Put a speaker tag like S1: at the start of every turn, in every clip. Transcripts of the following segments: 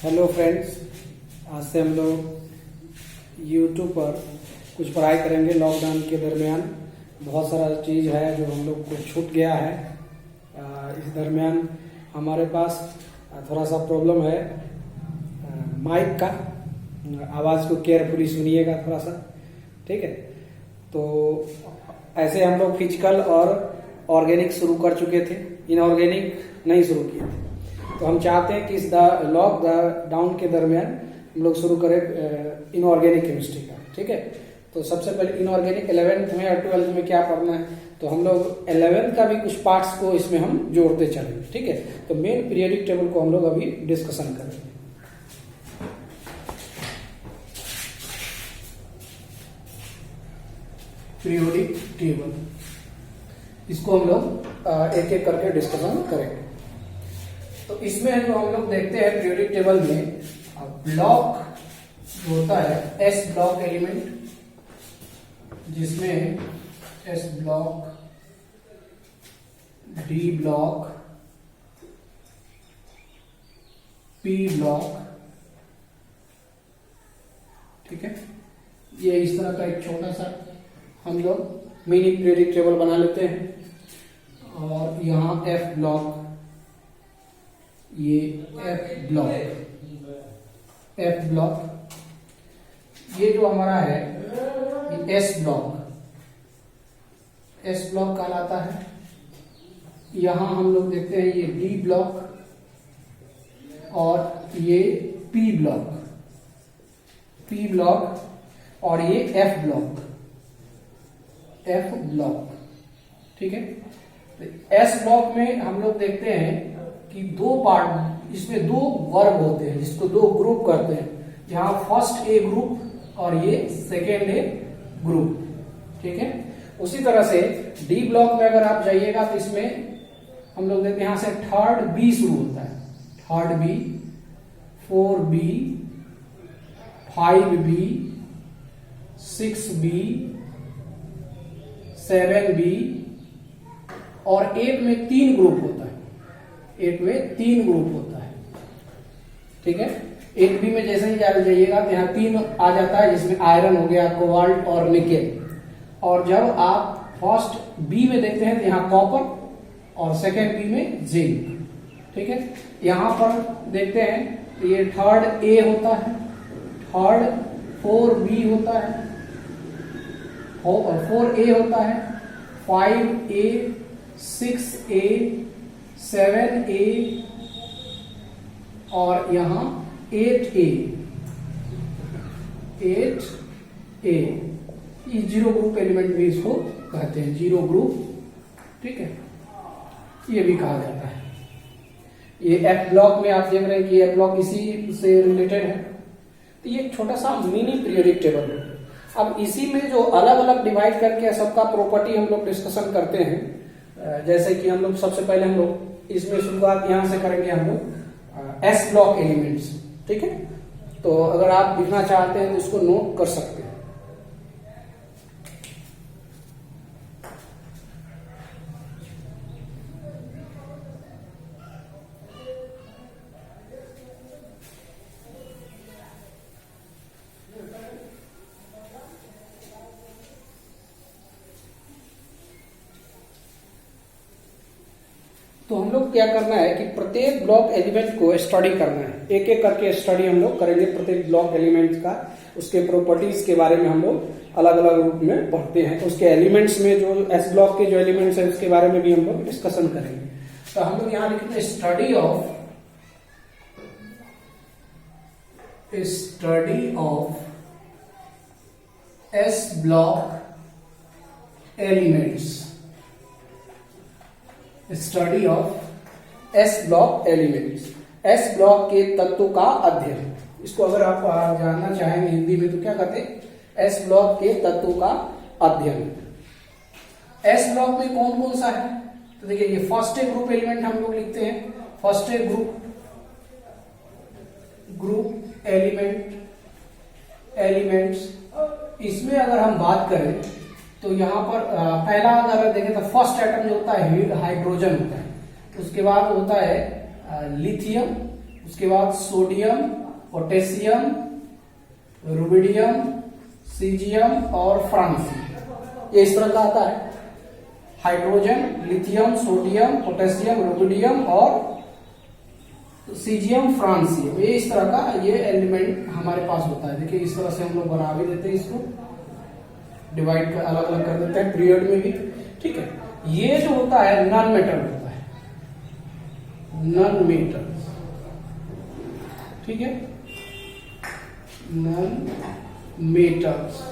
S1: Hello friends, आज से हम लोग यूट्यूब पर कुछ पढ़ाई करेंगे। लॉकडाउन के दरमियान बहुत सारा चीज़ है जो हम लोग को छूट गया है। इस दरमियान हमारे पास थोड़ा सा प्रॉब्लम है माइक का। आवाज़ को केयरफुली सुनिएगा थोड़ा सा, ठीक है। तो ऐसे हम लोग फिजिकल और ऑर्गेनिक शुरू कर चुके थे, इनऑर्गेनिक नहीं शुरू किए थे। तो हम चाहते हैं कि इस लॉकडाउन के दरमियान हम लोग शुरू करें इनऑर्गेनिक केमिस्ट्री का, ठीक है। तो सबसे पहले इनऑर्गेनिक 11th में और 12th में क्या पढ़ना है, तो हम लोग 11th का भी कुछ पार्ट्स को इसमें हम जोड़ते चलेंगे, ठीक है। तो मेन पीरियोडिक टेबल को हम लोग अभी डिस्कशन करेंगे। पीरियोडिक टेबल, इसको हम लोग एक एक करके डिस्कशन करेंगे। तो इसमें जो हम लोग देखते हैं पीरियोडिक टेबल में ब्लॉक जो होता है एस ब्लॉक एलिमेंट, जिसमें S block, D block, P block, ठीक है। ये इस तरह का एक छोटा सा हम लोग मिनी पीरियोडिक टेबल बना लेते हैं। और यहाँ एफ ब्लॉक, ये एफ ब्लॉक, ये जो हमारा है ये एस ब्लॉक कहलाता है। यहां हम लोग देखते हैं ये डी ब्लॉक और ये पी ब्लॉक और ये एफ ब्लॉक, ठीक है। एस ब्लॉक में हम लोग देखते हैं कि दो पार्ट, इसमें दो वर्ग होते हैं जिसको दो ग्रुप करते हैं। यहाँ फर्स्ट ए ग्रुप और ये सेकेंड ए ग्रुप, ठीक है। उसी तरह से डी ब्लॉक में अगर आप जाइएगा तो इसमें हम लोग देखते हैं यहां से थर्ड बी शुरू होता है। Third B, 4B, 5B, 6B, 7B और 8 में 3 ग्रुप होता है। 8 में 3 ग्रुप होता है, ठीक है। 8B में जैसे ही जाइएगा तो यहाँ 3 आ जाता है, जिसमें आयरन हो गया, कोबाल्ट और निकेल। और जब आप फर्स्ट बी में देखते हैं तो यहाँ कॉपर और सेकेंड बी में जिंक, ठीक है। यहाँ पर देखते हैं तो ये थर्ड ए होता है, थर्ड 4B होता है और 4A होता है, 5A, 6A, 7A और यहां 8A। ये जीरो ग्रुप एलिमेंट भी इसको कहते हैं, जीरो ग्रुप, ठीक है। ये भी कहा जाता है। ये एफ ब्लॉक में आप देख रहे हैं कि एफ ब्लॉक इसी से रिलेटेड है। तो ये एक छोटा सा मिनी पीरियोडिक टेबल है। अब इसी में जो अलग अलग डिवाइड करके सबका प्रॉपर्टी हम लोग डिस्कशन करते हैं। जैसे कि हम लोग सबसे पहले हम लोग इसमें शुरुआत यहां से करेंगे, हम लोग एस ब्लॉक एलिमेंट्स, ठीक है। तो अगर आप लिखना चाहते हैं तो इसको नोट कर सकते हैं। तो हम लोग क्या करना है कि प्रत्येक ब्लॉक एलिमेंट को स्टडी करना है, एक एक करके स्टडी हम लोग करेंगे प्रत्येक ब्लॉक एलिमेंट का। उसके प्रॉपर्टीज के बारे में हम लोग अलग अलग रूप में पढ़ते हैं। उसके एलिमेंट्स में जो एस ब्लॉक के जो एलिमेंट्स है उसके बारे में भी हम लोग डिस्कशन करेंगे। तो हम लोग यहाँ लिखते हैं study of S block elements, study of S block elements, S block के तत्वों का अध्ययन। इसको अगर आप जानना चाहेंगे हिंदी में तो क्या कहते हैं, एस ब्लॉक के तत्वों का अध्ययन। एस ब्लॉक में कौन कौन सा है, तो देखिए ये फर्स्ट ए ग्रुप एलिमेंट हम लोग लिखते हैं। फर्स्ट ए ग्रुप एलिमेंट्स, इसमें अगर हम बात करें तो यहाँ पर पहला अगर देखें तो फर्स्ट एटम जो होता है हाइड्रोजन होता है। उसके बाद होता है लिथियम, उसके बाद सोडियम, पोटेशियम, रुबिडियम, सीजियम और फ्रांसियम, ये इस तरह का आता है। Hydrogen, lithium, sodium, potassium, rubidium और सीजियम, फ्रांसियम, ये इस तरह का ये एलिमेंट हमारे पास होता है। देखिए इस तरह से हम लोग बना भी देते हैं, इसको डिवाइड कर अलग अलग कर देते हैं पीरियड में भी, ठीक है। ये जो होता है नॉन मेटल होता है, नॉन मेटल, ठीक है, नॉन मेटल्स।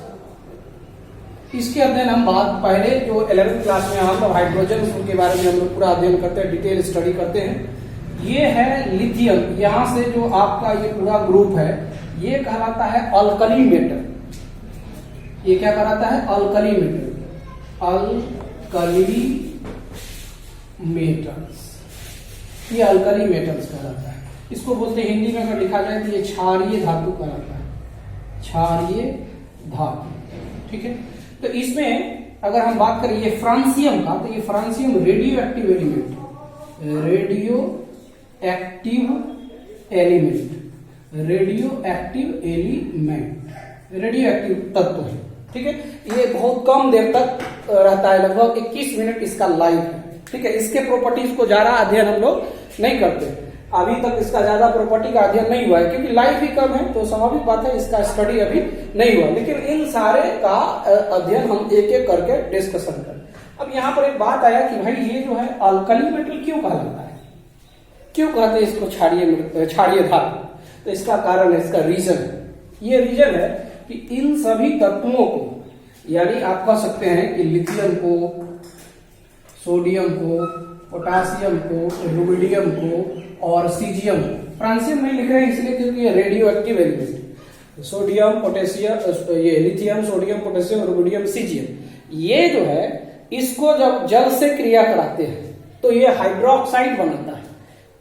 S1: इसके अध्ययन हम बात पहले जो 11वीं क्लास में हम हाइड्रोजन के बारे में हम लोग पूरा अध्ययन करते हैं, डिटेल स्टडी करते हैं। ये है लिथियम, यहां से जो आपका ये पूरा ग्रुप है ये कहलाता है अल्कली मेटल। ये क्या कहलाता है? अल्कली मेटल, अल्कली मेटल्स, ये अल्कली मेटल्स कहलाता है। इसको बोलते हैं हिंदी में अगर लिखा जाए तो ये क्षारीय धातु कहलाता है, क्षारीय धातु, ठीक है। तो इसमें अगर हम बात करें ये फ्रांसियम का, तो ये francium radio active element, radio active element, radio active element, radio active तत्व है, ठीक है। ये बहुत कम देर तक रहता है, लगभग 21 मिनट इसका लाइफ है, ठीक है। इसके प्रॉपर्टीज को ज्यादा अध्ययन हम लोग नहीं करते, अभी तक इसका ज्यादा प्रॉपर्टी का अध्ययन नहीं हुआ है क्योंकि लाइफ ही कम है, तो स्वाभाविक बात है इसका स्टडी अभी नहीं हुआ। लेकिन इन सारे का अध्ययन हम एक एक करके डिस्कशन करें। अब यहाँ पर एक बात आया कि भाई ये जो है अल्कली मेटल क्यों कहलाता है, क्यों कहते हैं इसको क्षारीय धातु? तो इसका कारण है, इसका रीजन है, ये रीजन है कि इन सभी तत्वों को, यानी आप कह सकते हैं कि लिथियम को, सोडियम को, पोटासियम को, रुबिडियम को और सीजियम, फ्रांसियम नहीं लिख रहे हैं इसलिए क्योंकि ये radioactive element, sodium, potassium, ये lithium, sodium, potassium, rubidium, caesium, ये जो है इसको जब जल से क्रिया कराते हैं तो ये हाइड्रोक्साइड बनाता है।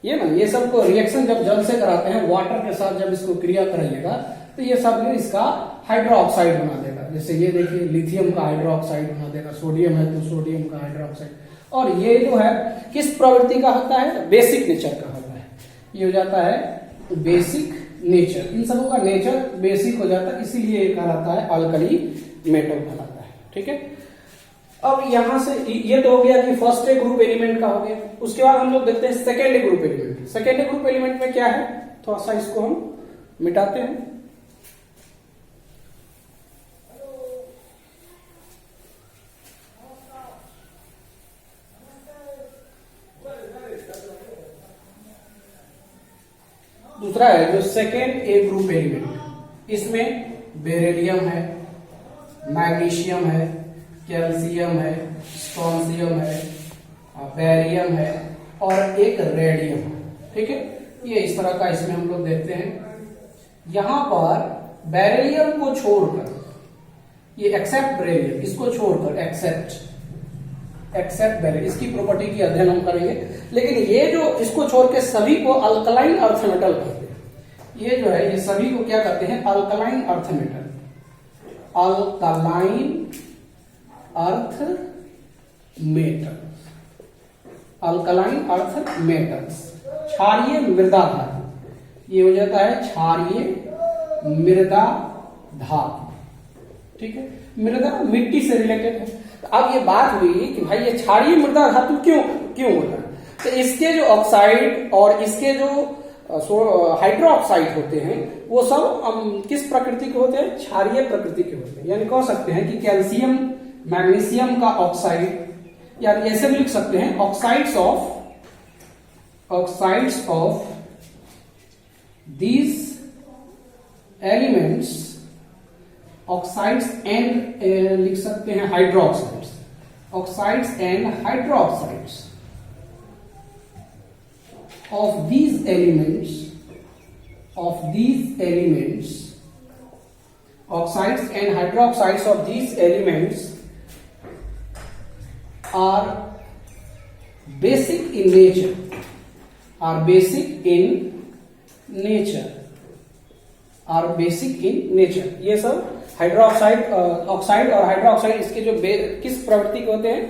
S1: ये ना, ये सब को रिएक्शन जब जल से कराते हैं, वाटर के साथ जब इसको क्रिया कराइएगा तो ये सब इसका हाइड्रोक्साइड बना देगा। जैसे ये देखिए लिथियम का हाइड्रोक्साइड बना देगा, सोडियम है तो सोडियम का हाइड्रोक्साइड। और ये जो है किस प्रवृत्ति का होता है? बेसिक नेचर का होता है। ये हो जाता है बेसिक नेचर, इन सबों का नेचर बेसिक हो जाता है, इसीलिए ये कहलाता है अल्कली मेटल कहलाता है, ठीक है। अब यहां से ये तो हो गया कि फर्स्ट ग्रुप एलिमेंट का हो गया। उसके बाद हम लोग देखते हैं second group element. Second group element में क्या है, थोड़ा सा इसको हम मिटाते हैं। दूसरा है जो सेकेंड ए ग्रुप एलिमेंट, इसमें बेरिलियम है, मैग्नीशियम है, कैल्शियम है, स्ट्रोंशियम है, बेरियम है और एक रेडियम, ठीक है। ये इस तरह का इसमें हम लोग देखते हैं। यहां पर बेरिलियम को छोड़कर, ये एक्सेप्ट बेरिलियम, इसको छोड़कर एक्सेप्ट बेरिलियम, इसकी प्रॉपर्टी की अध्ययन हम करेंगे। लेकिन ये जो इसको छोड़ के सभी को अल्कलाइन अर्थ मेटल कहते हैं। ये जो है ये सभी को क्या कहते हैं? Alkaline earth metal, alkaline earth metal, alkaline earth metals, क्षारीय मृदा धातु, ये हो जाता है क्षारीय मृदा धातु, ठीक है। मृदा मिट्टी से रिलेटेड है। अब ये बात हुई कि भाई ये क्षारीय मृदा धातु क्यों होता है? तो इसके जो ऑक्साइड और इसके जो हाइड्रोक्साइड होते हैं वो सब किस प्रकृति के होते हैं? क्षारीय प्रकृति के होते हैं। यानी कह सकते हैं कि कैल्शियम मैग्नीशियम का ऑक्साइड, यानी ऐसे भी लिख सकते हैं oxides of these elements, oxides and लिख सकते हैं hydroxides, oxides and hydroxides of these elements, oxides and hydroxides of these elements are basic in nature, ये सब हाइड्रोक्साइड, ऑक्साइड और हाइड्रोक्साइड इसके जो किस प्रवृत्ति के होते हैं?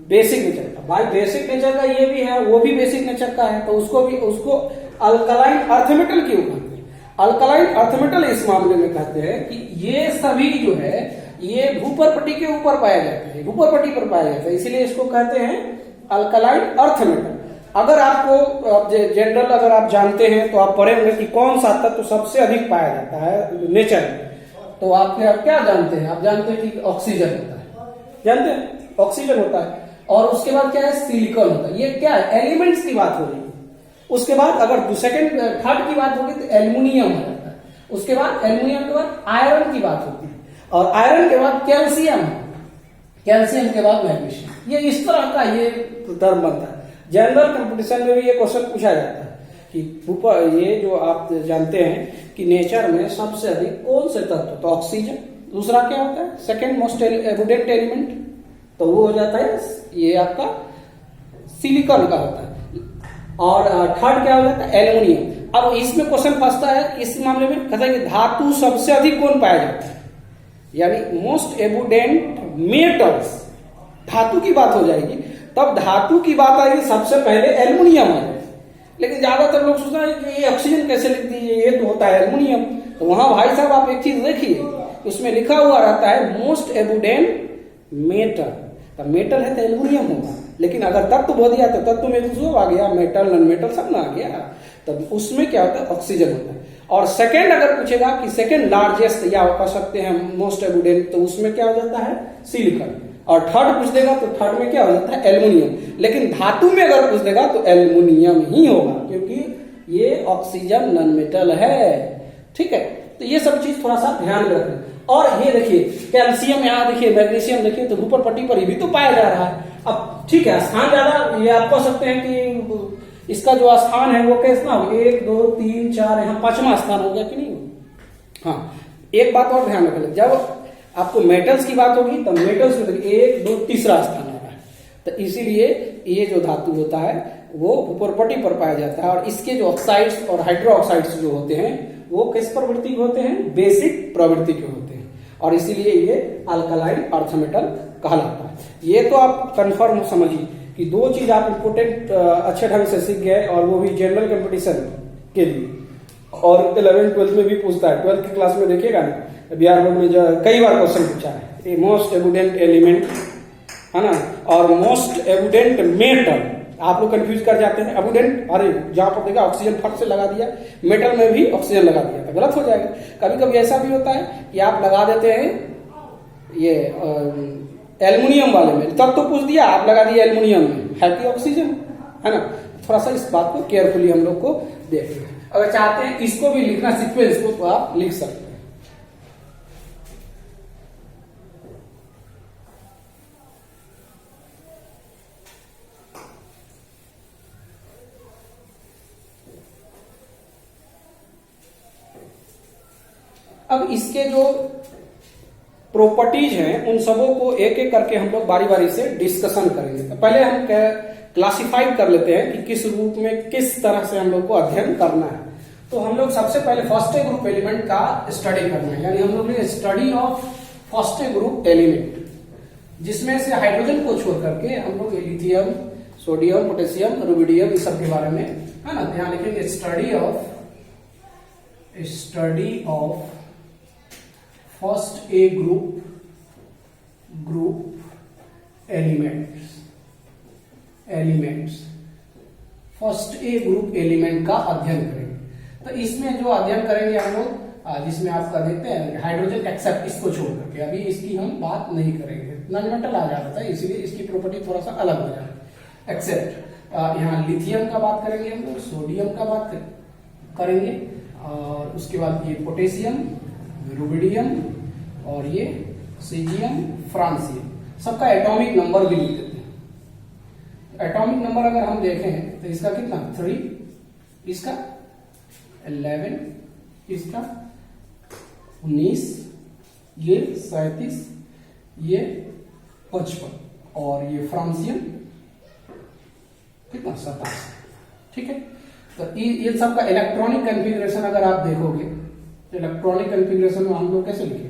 S1: बेसिक नेचर का। भाई बेसिक नेचर का ये भी है, वो भी बेसिक नेचर का है, तो उसको अल्कलाइन अर्थ मेटल क्यों कहते हैं? अल्कलाइन अर्थ मेटल इस मामले में कहते हैं कि ये सभी जो है ये भूपर्पटी के ऊपर पाया जाता है, भूपर्पटी पर पाया जाता है, इसीलिए इसको कहते हैं अल्कलाइन अर्थ मेटल। अगर आपको जनरल अगर आप जानते हैं तो आप पढ़े होंगे कि कौन सा तत्व सबसे अधिक पाया जाता है नेचर में, तो आप क्या जानते हैं? आप जानते हैं कि ऑक्सीजन होता है, जानते हैं ऑक्सीजन होता है, और उसके बाद क्या है? सिलिकॉन होता है। ये क्या है? एलिमेंट्स की बात हो रही है। उसके बाद अगर सेकंड थर्ड की बात होगी तो एल्युमिनियम हो जाता है, उसके बाद एल्युमिनियम के बाद आयरन की बात होती है, और आयरन के बाद कैल्शियम, कैल्शियम के बाद मैग्नीशियम। ये इस तरह का ये टर्म बनता है। जनरल कंपटीशन में भी ये क्वेश्चन पूछा जाता है कि ऊपर ये जो आप जानते हैं कि नेचर में सबसे अधिक कौन से तत्व, तो ऑक्सीजन। दूसरा क्या होता है? सेकेंड मोस्ट एबुडेंट एलिमेंट, तो वो हो जाता है ये आपका सिलिकॉन का होता है, और थर्ड क्या हो जाता है? एल्युमिनियम। अब इसमें क्वेश्चन फंसता है इस मामले में, कहता है कि धातु सबसे अधिक कौन पाया जाता है, यानी मोस्ट एबुडेंट मेटल्स, धातु की बात हो जाएगी, तब धातु की बात आएगी सबसे पहले एल्युमिनियम है। लेकिन ज्यादातर लोग सोचते हैं कि ये ऑक्सीजन कैसे लिख दीजिए, ये तो होता है एल्युमिनियम। तो वहां भाई साहब आप एक चीज देखिए, उसमें लिखा हुआ रहता है मोस्ट एबुडेंट मेटल, तो मेटल है तो एल्युमिनियम होगा, लेकिन अगर तत्व बोल दिया तो तत्व में तो आ गया, मेटल नॉन मेटल सब ना आ गया, तब उसमें क्या होता है? ऑक्सीजन होता है। और सेकंड अगर पूछेगा कि सेकंड लार्जेस्ट या कह सकते हैं मोस्ट एबुडेंट, तो उसमें क्या हो जाता है? सिलिकॉन। और थर्ड पूछ देगा तो थर्ड में क्या हो जाता है? एल्युमिनियम। लेकिन धातु में अगर पूछ देगा तो एल्युमिनियम ही होगा, क्योंकि ये ऑक्सीजन नॉन मेटल है। ठीक है, तो ये सब चीज थोड़ा सा ध्यान में रखें। और ये देखिए कैल्शियम, यहाँ देखिए मैग्नीशियम, देखिए तो ऊपर पट्टी पर भी तो पाया जा रहा है। अब ठीक है, स्थान ज्यादा ये आप कह सकते हैं कि इसका जो स्थान है वो कैसा हो? 1 2 3 4, यहाँ 5वां स्थान हो गया कि नहीं? हाँ, एक बात और ध्यान रखें, जब आपको मेटल्स की बात होगी तो मेटल्स में 1 2 तीसरा स्थान आ रहा है, तो इसीलिए ये जो धातु होता है वो ऊपरपट्टी पर पाया जाता है। और इसके जो ऑक्साइड्स और हाइड्रो ऑक्साइड्स जो होते हैं वो किस प्रवृत्ति के होते हैं? बेसिक प्रवृत्ति के होते हैं, और इसीलिए ये अल्कलाइन अर्थ मेटल कहलाता है। ये तो आप कंफर्म समझिए कि दो चीज आप इंपोर्टेंट अच्छे ढंग से सीख गए, और वो भी जनरल कंपटीशन के लिए, और 11th 12th में भी पूछता है। 12th की क्लास में देखिएगा ना, बिहार बोर्ड में जो कई बार क्वेश्चन पूछा है, ये मोस्ट एबुडेंट एलिमेंट है ना, और मोस्ट एबुडेंट मेटल। आप लोग कंफ्यूज कर जाते हैं, एबुडेंट, अरे जहां पर देखा ऑक्सीजन फट से लगा दिया, मेटल में भी ऑक्सीजन लगा दिया तो गलत हो जाएगा। कभी कभी ऐसा भी होता है कि आप लगा देते हैं ये एल्युमिनियम वाले में, तब तो पूछ दिया आप लगा दिया एल्युमिनियम में, है कि ऑक्सीजन, है ना। थोड़ा सा इस बात को केयरफुली हम लोग को देखिए। अगर चाहते हैं इसको भी लिखना सीक्वेंस को, तो आप लिख सकते हैं। अब इसके जो प्रॉपर्टीज हैं उन सबों को एक एक करके हम लोग बारी बारी से डिस्कशन करेंगे। तो पहले हम क्लासिफाइड कर लेते हैं कि किस रूप में किस तरह से हम लोग को अध्ययन करना है। तो हम लोग सबसे पहले फर्स्ट ग्रुप एलिमेंट का स्टडी करना है, यानी हम लोग ने study of first group element, जिसमें से हाइड्रोजन को छोड़ करके हम लोग लिथियम, सोडियम, पोटेशियम, रुबिडियम, इस सब के बारे में, है ना, ध्यान लिखेंगे। Study of first A group elements first A group element का अध्ययन करेंगे। तो इसमें जो अध्ययन करेंगे हम लोग, जिसमें आपका देखते हैं हाइड्रोजन एक्सेप्ट, इसको छोड़ करके अभी इसकी हम बात नहीं करेंगे, नॉन मेटल आ जाता है, इसीलिए इसकी प्रॉपर्टी थोड़ा सा अलग हो जाता है। एक्सेप्ट यहाँ लिथियम का बात करेंगे हम लोग, सोडियम का बात करेंगे, और उसके बाद ये पोटेशियम, रुबिडियम, और ये सीजियम, फ्रांसियम, सबका एटॉमिक नंबर भी लिख देते हैं। एटॉमिक नंबर अगर हम देखें तो इसका कितना 3, इसका 11, इसका 19, ये 37, ये 55, और ये फ्रांसियम कितना 27। ठीक है, तो ये सबका इलेक्ट्रॉनिक कॉन्फ़िगरेशन अगर आप देखोगे तो इलेक्ट्रॉनिक कॉन्फ़िगरेशन में हम लोग कैसे लिखेंगे,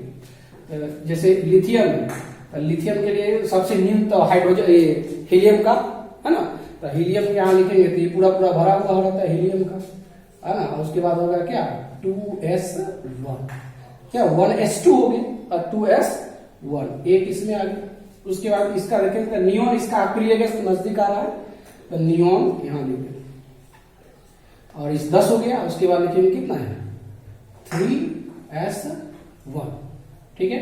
S1: जैसे लिथियम, तो लिथियम के लिए सबसे न्यूनतम तो हाइड्रोजन हीलियम का, है ना, तो हीलियम यहाँ लिखेंगे तो ये पूरा पूरा भरा हुआ रहता है हीलियम का, है ना। और उसके बाद होगा क्या 2s1, क्या 1s2 हो गया और 2s1 एक इसमें आ गया। उसके बाद इसका देखें तो नियॉन, इसका आखिरी है नजदीक आ रहा है तो नियॉन यहां लिखेंगे और इस 10 हो गया। उसके बाद लिखेंगे कितना है 3s1, ठीक है।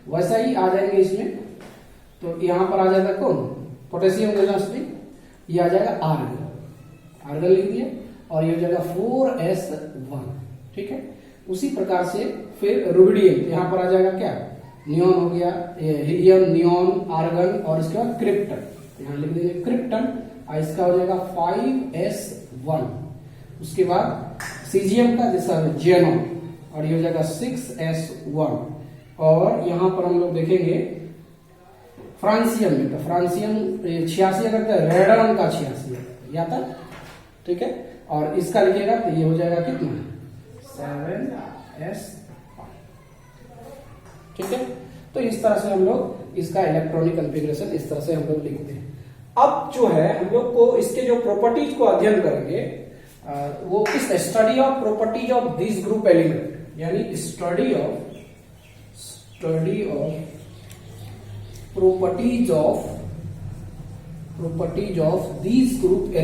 S1: वैसा ही आ जाएंगे इसमें, तो यहां पर आ जाएगा कौन पोटेशियम गैल्वेनोसिटी, ये आ जाएगा आर्गन, आर्गन लिख दिए और ये हो जाएगा 4s1, ठीक है। उसी प्रकार से फिर रुबिडियम, यहां पर आ जाएगा क्या नियॉन हो गया, हीलियम, नियॉन, आर्गन और इसके बाद क्रिप्टन, यहां लिख देंगे क्रिप्टन और इसका हो जाएगा 5s1। उसके बाद सीजियम का जैसा जेनोन और ये हो जाएगा 6s1। और यहां पर हम लोग देखेंगे फ्रांसियम में, तो फ्रांसियम 86 अगर तो रेडन का 86 या था, ठीक है। और इसका लिखिएगा तो ये हो जाएगा कितना 7s, ठीक है। तो इस तरह से हम लोग इसका इलेक्ट्रॉनिक कॉन्फ़िगरेशन इस तरह से हम लोग लिखते हैं। अब जो है हम लोग को इसके जो प्रॉपर्टीज को अध्ययन करेंगे वो इस study of properties of this group element, यानी study of properties of these group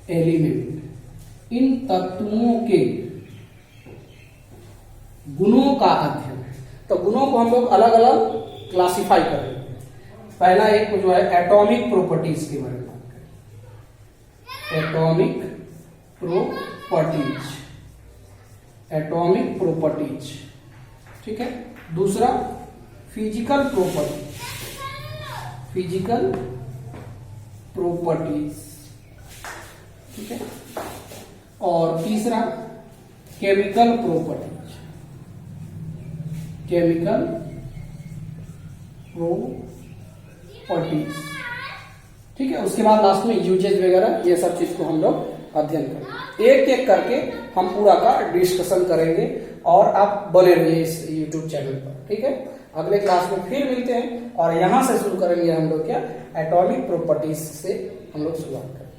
S1: element, इन तत्वों के गुणों का अध्ययन। तो गुणों को हम लोग अलग अलग क्लासिफाई करेंगे। पहला एक जो है एटॉमिक प्रॉपर्टीज के बारे में बात करेंगे, एटॉमिक प्रॉपर्टीज, ठीक है। दूसरा फिजिकल प्रॉपर्टीज, ठीक है। और तीसरा केमिकल प्रॉपर्टीज, ठीक है। उसके बाद लास्ट में यूजेज वगैरह ये सब चीज को हम लोग अध्ययन करेंगे। एक एक करके हम पूरा का डिस्कशन करेंगे और आप बने रहिए इस YouTube चैनल पर, ठीक है। अगले क्लास में फिर मिलते हैं और यहां से शुरू करेंगे हम लोग क्या एटॉमिक प्रॉपर्टीज से हम लोग शुरुआत करेंगे।